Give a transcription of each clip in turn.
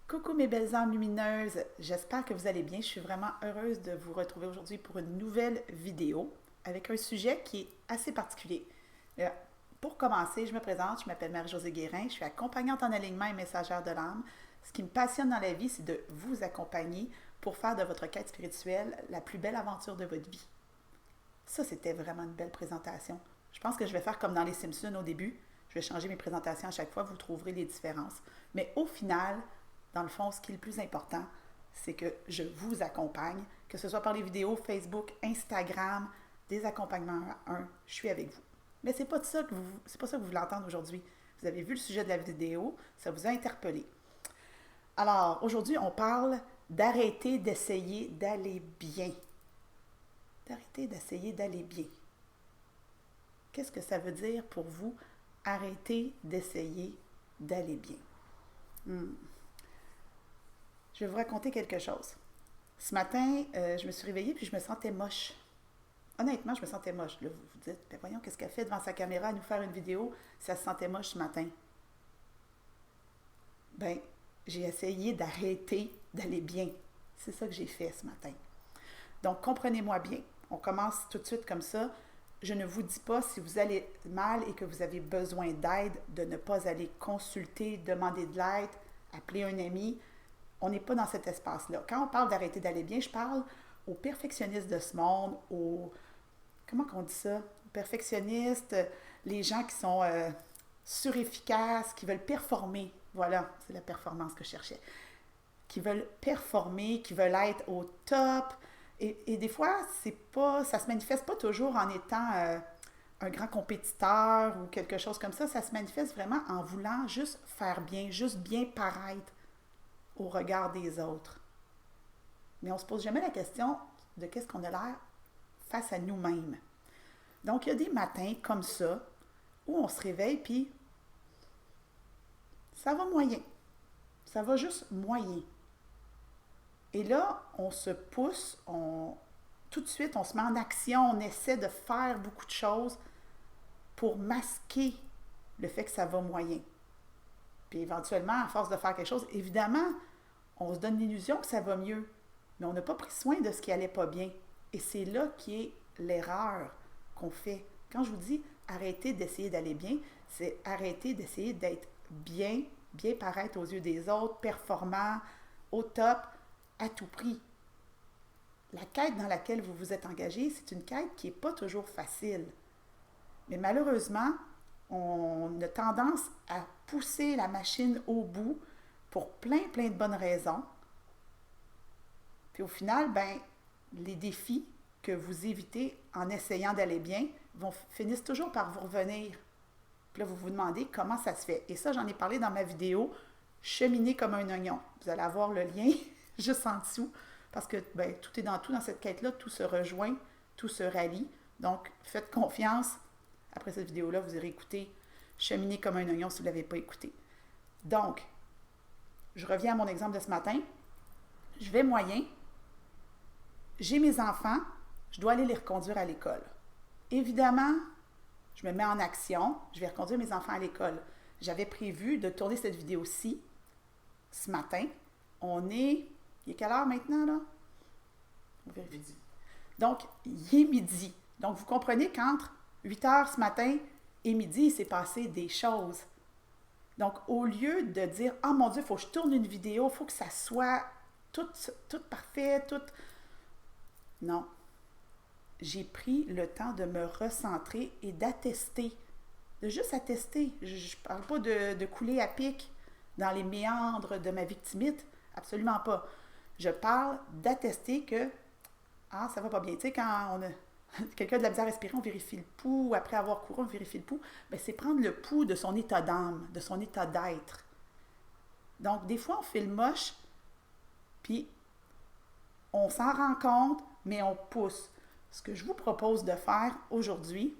Coucou mes belles âmes lumineuses, j'espère que vous allez bien. Je suis vraiment heureuse de vous retrouver aujourd'hui pour une nouvelle vidéo avec un sujet qui est assez particulier. Euh, Pour commencer, je me présente, je m'appelle Marie-Josée Guérin, je suis accompagnante en alignement et messagère de l'âme. Ce qui me passionne dans la vie, c'est de vous accompagner pour faire de votre quête spirituelle la plus belle aventure de votre vie. Ça, c'était vraiment une belle présentation. Je pense que je vais faire comme dans les Simpsons au début. Je vais changer mes présentations à chaque fois, vous trouverez les différences. Mais au final, dans le fond, ce qui est le plus important, c'est que je vous accompagne, que ce soit par les vidéos, Facebook, Instagram, des accompagnements à un, je suis avec vous. Mais c'est pas ça que vous voulez entendre aujourd'hui. Vous avez vu le sujet de la vidéo, ça vous a interpellé. Alors, aujourd'hui, on parle d'arrêter d'essayer d'aller bien. D'arrêter d'essayer d'aller bien. Qu'est-ce que ça veut dire pour vous, arrêter d'essayer d'aller bien? Je vais vous raconter quelque chose. Ce matin, je me suis réveillée puis je me sentais moche. Honnêtement, je me sentais moche. Là, vous vous dites, ben voyons, qu'est-ce qu'elle fait devant sa caméra à nous faire une vidéo si elle se sentait moche ce matin? Ben, j'ai essayé d'arrêter d'aller bien. C'est ça que j'ai fait ce matin. Donc, comprenez-moi bien. On commence tout de suite comme ça. Je ne vous dis pas si vous allez mal et que vous avez besoin d'aide, de ne pas aller consulter, demander de l'aide, appeler un ami. On n'est pas dans cet espace-là. Quand on parle d'arrêter d'aller bien, je parle aux perfectionnistes de ce monde, aux... Comment on dit ça? Aux perfectionnistes, les gens qui sont surefficaces, qui veulent performer. Voilà, c'est la performance que je cherchais. Qui veulent performer, qui veulent être au top. Et des fois, ça se manifeste pas toujours en étant un grand compétiteur ou quelque chose comme ça. Ça se manifeste vraiment en voulant juste faire bien, juste bien paraître au regard des autres. Mais on ne se pose jamais la question de qu'est-ce qu'on a l'air face à nous-mêmes. Donc, il y a des matins comme ça où on se réveille puis ça va moyen. Ça va juste moyen. Et là, on se pousse, tout de suite, on se met en action, on essaie de faire beaucoup de choses pour masquer le fait que ça va moyen. Puis éventuellement, à force de faire quelque chose, évidemment, on se donne l'illusion que ça va mieux, mais on n'a pas pris soin de ce qui allait pas bien. Et c'est là qui est l'erreur qu'on fait. Quand je vous dis arrêtez d'essayer d'aller bien, c'est arrêter d'essayer d'être bien, bien paraître aux yeux des autres, performant, au top, à tout prix. La quête dans laquelle vous vous êtes engagé, c'est une quête qui n'est pas toujours facile. Mais malheureusement, on a tendance à pousser la machine au bout pour plein de bonnes raisons. Puis au final, ben, les défis que vous évitez en essayant d'aller bien finissent toujours par vous revenir. Puis là, vous vous demandez comment ça se fait. Et ça, j'en ai parlé dans ma vidéo Cheminer comme un oignon. Vous allez avoir le lien juste en dessous parce que ben, tout est dans tout dans cette quête-là, tout se rejoint, tout se rallie. Donc, faites confiance. Après cette vidéo-là, vous irez écouter Cheminer comme un oignon si vous ne l'avez pas écouté. Donc, je reviens à mon exemple de ce matin. Je vais moyen. J'ai mes enfants. Je dois aller les reconduire à l'école. Évidemment, je me mets en action. Je vais reconduire mes enfants à l'école. J'avais prévu de tourner cette vidéo-ci ce matin. Il est quelle heure maintenant, là? On vérifie. Midi. Donc, il est midi. Donc, vous comprenez qu'entre 8 heures ce matin et midi, il s'est passé des choses. Donc, au lieu de dire « Oh mon Dieu, il faut que je tourne une vidéo, il faut que ça soit tout parfait, tout... » Non. J'ai pris le temps de me recentrer et d'attester. De juste attester. Je ne parle pas de couler à pic dans les méandres de ma victimite. Absolument pas. Je parle d'attester que ça va pas bien. Tu sais, quand on a quelqu'un de la misère à respirer, on vérifie le pouls. Après avoir couru, on vérifie le pouls. Ben, c'est prendre le pouls de son état d'âme, de son état d'être. Donc, des fois, on fait le moche, puis on s'en rend compte, mais on pousse. Ce que je vous propose de faire aujourd'hui,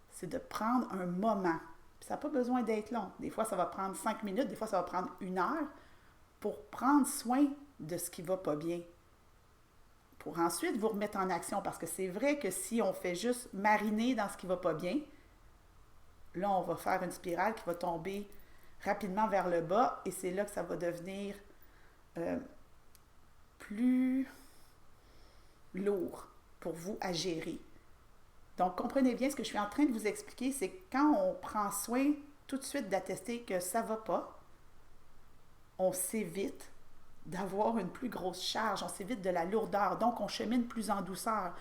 c'est de prendre un moment. Puis ça n'a pas besoin d'être long. Des fois, ça va prendre 5 minutes, des fois, ça va prendre 1 heure pour prendre soin de ce qui ne va pas bien. Pour ensuite vous remettre en action. Parce que c'est vrai que si on fait juste mariner dans ce qui ne va pas bien, là, on va faire une spirale qui va tomber rapidement vers le bas et c'est là que ça va devenir euh, plus lourd pour vous à gérer. Donc, comprenez bien ce que je suis en train de vous expliquer, c'est que quand on prend soin tout de suite d'attester que ça ne va pas, on s'évite d'avoir une plus grosse charge, on s'évite de la lourdeur, donc on chemine plus en douceur.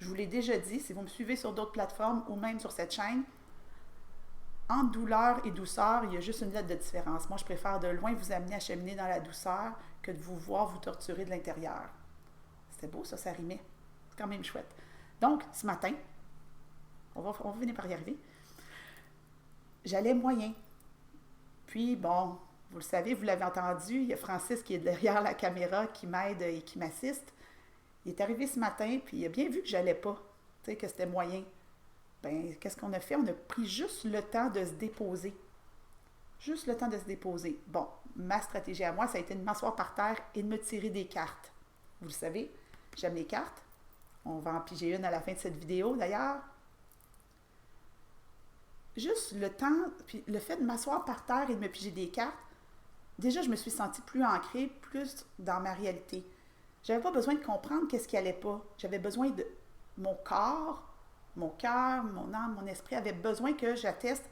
Je vous l'ai déjà dit, si vous me suivez sur d'autres plateformes ou même sur cette chaîne, entre douleur et douceur, il y a juste une lettre de différence. Moi, je préfère de loin vous amener à cheminer dans la douceur que de vous voir vous torturer de l'intérieur. C'était beau, ça rimait. C'est quand même chouette. Donc, ce matin, on va finir par y arriver, j'allais moyen. Puis, bon, vous le savez, vous l'avez entendu, il y a Francis qui est derrière la caméra, qui m'aide et qui m'assiste. Il est arrivé ce matin, puis il a bien vu que j'allais pas, tu sais, que c'était moyen. Ben, qu'est-ce qu'on a fait? On a pris juste le temps de se déposer. Juste le temps de se déposer. Bon, ma stratégie à moi, ça a été de m'asseoir par terre et de me tirer des cartes. Vous le savez, j'aime les cartes. On va en piger une à la fin de cette vidéo, d'ailleurs. Juste le temps, puis le fait de m'asseoir par terre et de me piger des cartes, déjà, je me suis sentie plus ancrée, plus dans ma réalité. J'avais pas besoin de comprendre qu'est-ce qui allait pas. J'avais besoin de mon corps, mon cœur, mon âme, mon esprit avait besoin que j'atteste.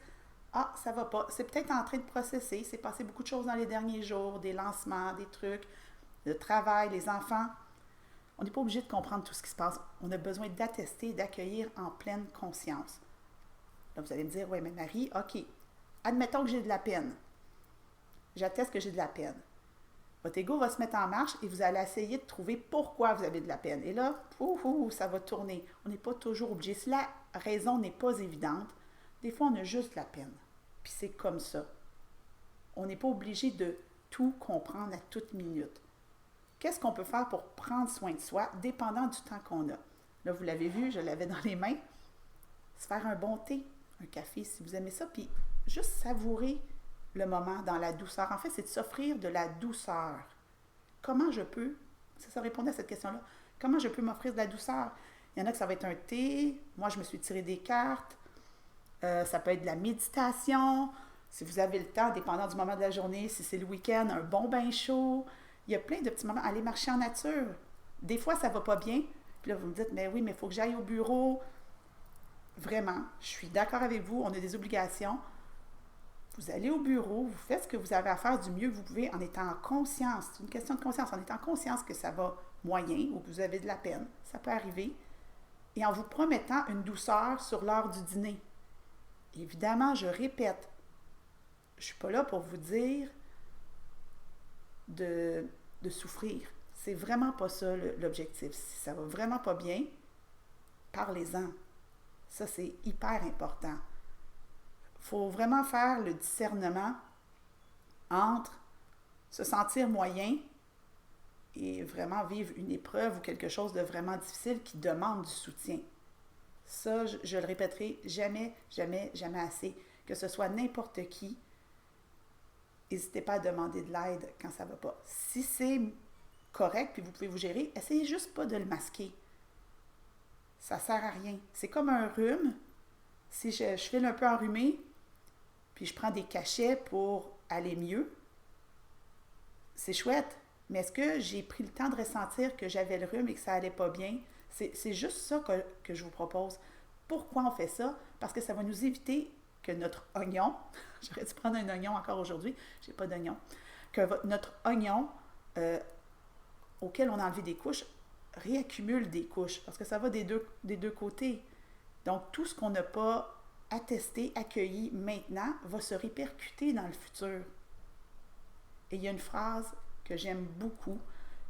Ah, ça va pas. C'est peut-être en train de processer. C'est passé beaucoup de choses dans les derniers jours, des lancements, des trucs, le travail, les enfants. On n'est pas obligé de comprendre tout ce qui se passe. On a besoin d'attester, d'accueillir en pleine conscience. Là, vous allez me dire, oui, mais Marie, OK, admettons que j'ai de la peine. J'atteste que j'ai de la peine. Votre ego va se mettre en marche et vous allez essayer de trouver pourquoi vous avez de la peine. Et là, ça va tourner. On n'est pas toujours obligé. Si la raison n'est pas évidente, des fois, on a juste de la peine. Puis c'est comme ça. On n'est pas obligé de tout comprendre à toute minute. Qu'est-ce qu'on peut faire pour prendre soin de soi, dépendant du temps qu'on a? Là, vous l'avez vu, je l'avais dans les mains. Se faire un bon thé, un café, si vous aimez ça, puis juste savourer le moment dans la douceur. En fait, c'est de s'offrir de la douceur. Comment je peux, c'est ça, répondre à cette question-là, comment je peux m'offrir de la douceur? Il y en a que ça va être un thé, moi je me suis tiré des cartes, ça peut être de la méditation, si vous avez le temps, dépendant du moment de la journée, si c'est le week-end, un bon bain chaud, il y a plein de petits moments, aller marcher en nature. Des fois, ça va pas bien, puis là vous me dites, mais oui, mais il faut que j'aille au bureau. Vraiment, je suis d'accord avec vous, on a des obligations. Vous allez au bureau, vous faites ce que vous avez à faire du mieux que vous pouvez en étant en conscience. C'est une question de conscience. En étant conscience que ça va moyen ou que vous avez de la peine. Ça peut arriver. Et en vous promettant une douceur sur l'heure du dîner. Évidemment, je répète, je ne suis pas là pour vous dire de souffrir. C'est vraiment pas ça l'objectif. Si ça va vraiment pas bien, parlez-en. Ça, c'est hyper important. Il faut vraiment faire le discernement entre se sentir moyen et vraiment vivre une épreuve ou quelque chose de vraiment difficile qui demande du soutien. Ça, je le répéterai jamais, jamais, jamais assez. Que ce soit n'importe qui, n'hésitez pas à demander de l'aide quand ça ne va pas. Si c'est correct puis vous pouvez vous gérer, essayez juste pas de le masquer. Ça ne sert à rien. C'est comme un rhume. Si je file un peu enrhumé, puis je prends des cachets pour aller mieux, c'est chouette. Mais est-ce que j'ai pris le temps de ressentir que j'avais le rhume et que ça allait pas bien? C'est juste ça que je vous propose. Pourquoi on fait ça? Parce que ça va nous éviter que notre oignon, j'aurais dû prendre un oignon encore aujourd'hui, j'ai pas d'oignon, que notre oignon, auquel on a enlevé des couches, réaccumule des couches, parce que ça va des deux côtés. Donc, tout ce qu'on n'a pas attesté, accueilli maintenant, va se répercuter dans le futur. Et il y a une phrase que j'aime beaucoup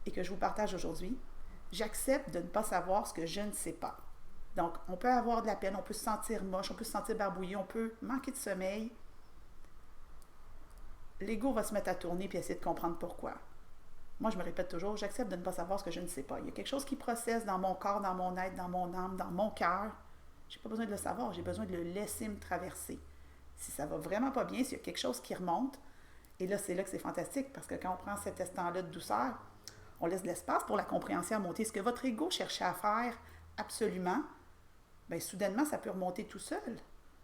et que je vous partage aujourd'hui. J'accepte de ne pas savoir ce que je ne sais pas. Donc, on peut avoir de la peine, on peut se sentir moche, on peut se sentir barbouillé, on peut manquer de sommeil. L'ego va se mettre à tourner puis essayer de comprendre pourquoi. Moi, je me répète toujours, j'accepte de ne pas savoir ce que je ne sais pas. Il y a quelque chose qui processe dans mon corps, dans mon être, dans mon âme, dans mon cœur. Je n'ai pas besoin de le savoir, j'ai besoin de le laisser me traverser. Si ça va vraiment pas bien, s'il y a quelque chose qui remonte, et là, c'est là que c'est fantastique, parce que quand on prend cet instant-là de douceur, on laisse de l'espace pour la compréhension à monter. Ce que votre ego cherchait à faire absolument, bien, soudainement, ça peut remonter tout seul.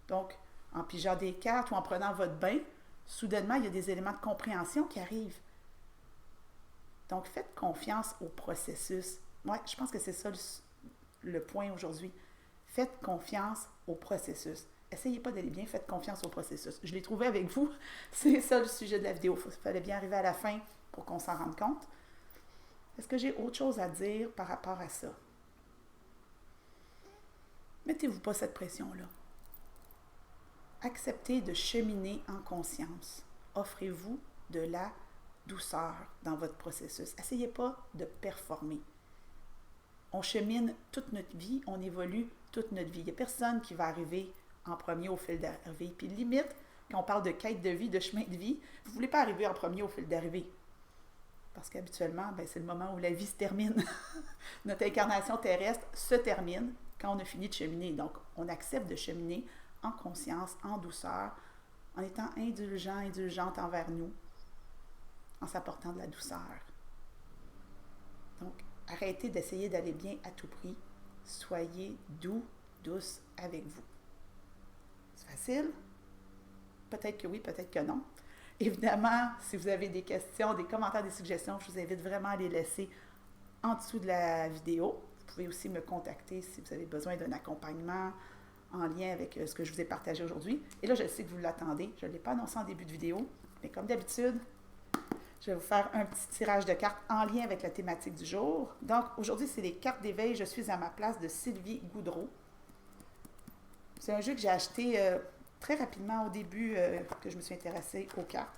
Donc, en pigeant des cartes ou en prenant votre bain, soudainement, il y a des éléments de compréhension qui arrivent. Donc, faites confiance au processus. Ouais, je pense que c'est ça le point aujourd'hui. Faites confiance au processus. Essayez pas d'aller bien, faites confiance au processus. Je l'ai trouvé avec vous. C'est ça le sujet de la vidéo. Il fallait bien arriver à la fin pour qu'on s'en rende compte. Est-ce que j'ai autre chose à dire par rapport à ça? Mettez-vous pas cette pression-là. Acceptez de cheminer en conscience. Offrez-vous de la douceur dans votre processus. Essayez pas de performer. On chemine toute notre vie, on évolue toute notre vie. Il n'y a personne qui va arriver en premier au fil d'arrivée. Puis limite, quand on parle de quête de vie, de chemin de vie, vous ne voulez pas arriver en premier au fil d'arrivée. Parce qu'habituellement, c'est le moment où la vie se termine. Notre incarnation terrestre se termine quand on a fini de cheminer. Donc, on accepte de cheminer en conscience, en douceur, en étant indulgent, indulgente envers nous, en s'apportant de la douceur. Donc, arrêtez d'essayer d'aller bien à tout prix. Soyez doux, douce avec vous. C'est facile? Peut-être que oui, peut-être que non. Évidemment, si vous avez des questions, des commentaires, des suggestions, je vous invite vraiment à les laisser en dessous de la vidéo. Vous pouvez aussi me contacter si vous avez besoin d'un accompagnement en lien avec ce que je vous ai partagé aujourd'hui. Et là, je sais que vous l'attendez. Je ne l'ai pas annoncé en début de vidéo, mais comme d'habitude, je vais vous faire un petit tirage de cartes en lien avec la thématique du jour. Donc, aujourd'hui, c'est les cartes d'éveil. Je suis à ma place de Sylvie Goudreau. C'est un jeu que j'ai acheté très rapidement au début que je me suis intéressée aux cartes.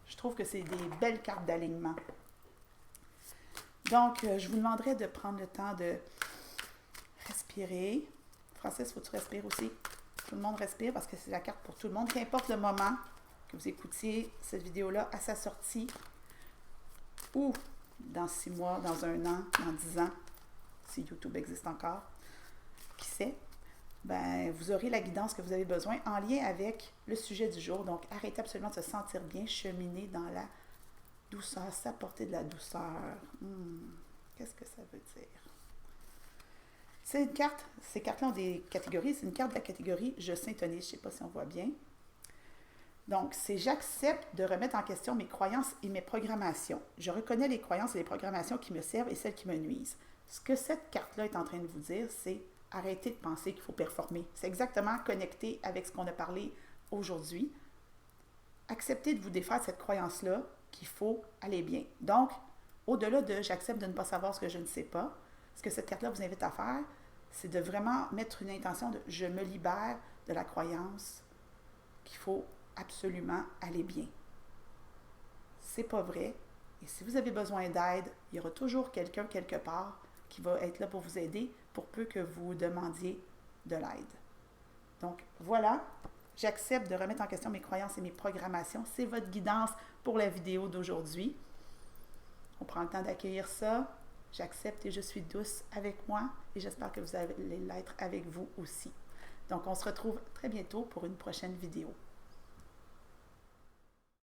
Je trouve que c'est des belles cartes d'alignement. Donc, je vous demanderai de prendre le temps de respirer. Francis, faut que tu respires aussi. Tout le monde respire parce que c'est la carte pour tout le monde. Qu'importe le moment que vous écoutiez cette vidéo-là à sa sortie, ou dans 6 mois, dans 1 an, dans 10 ans, si YouTube existe encore, qui sait, vous aurez la guidance que vous avez besoin en lien avec le sujet du jour. Donc, arrêtez absolument de se sentir bien, cheminer dans la douceur, s'apporter de la douceur. Qu'est-ce que ça veut dire? C'est une carte, ces cartes-là ont des catégories. C'est une carte de la catégorie « Je syntonise », je ne sais pas si on voit bien. Donc, c'est « J'accepte de remettre en question mes croyances et mes programmations. Je reconnais les croyances et les programmations qui me servent et celles qui me nuisent. » Ce que cette carte-là est en train de vous dire, c'est arrêtez de penser qu'il faut performer. C'est exactement connecté avec ce qu'on a parlé aujourd'hui. Acceptez de vous défaire de cette croyance-là qu'il faut aller bien. Donc, au-delà de « J'accepte de ne pas savoir ce que je ne sais pas », ce que cette carte-là vous invite à faire, c'est de vraiment mettre une intention de « Je me libère de la croyance qu'il faut absolument aller bien. » C'est pas vrai. Et si vous avez besoin d'aide, il y aura toujours quelqu'un quelque part qui va être là pour vous aider pour peu que vous demandiez de l'aide. Donc voilà, j'accepte de remettre en question mes croyances et mes programmations. C'est votre guidance pour la vidéo d'aujourd'hui. On prend le temps d'accueillir ça. J'accepte et je suis douce avec moi et j'espère que vous allez l'être avec vous aussi. Donc on se retrouve très bientôt pour une prochaine vidéo.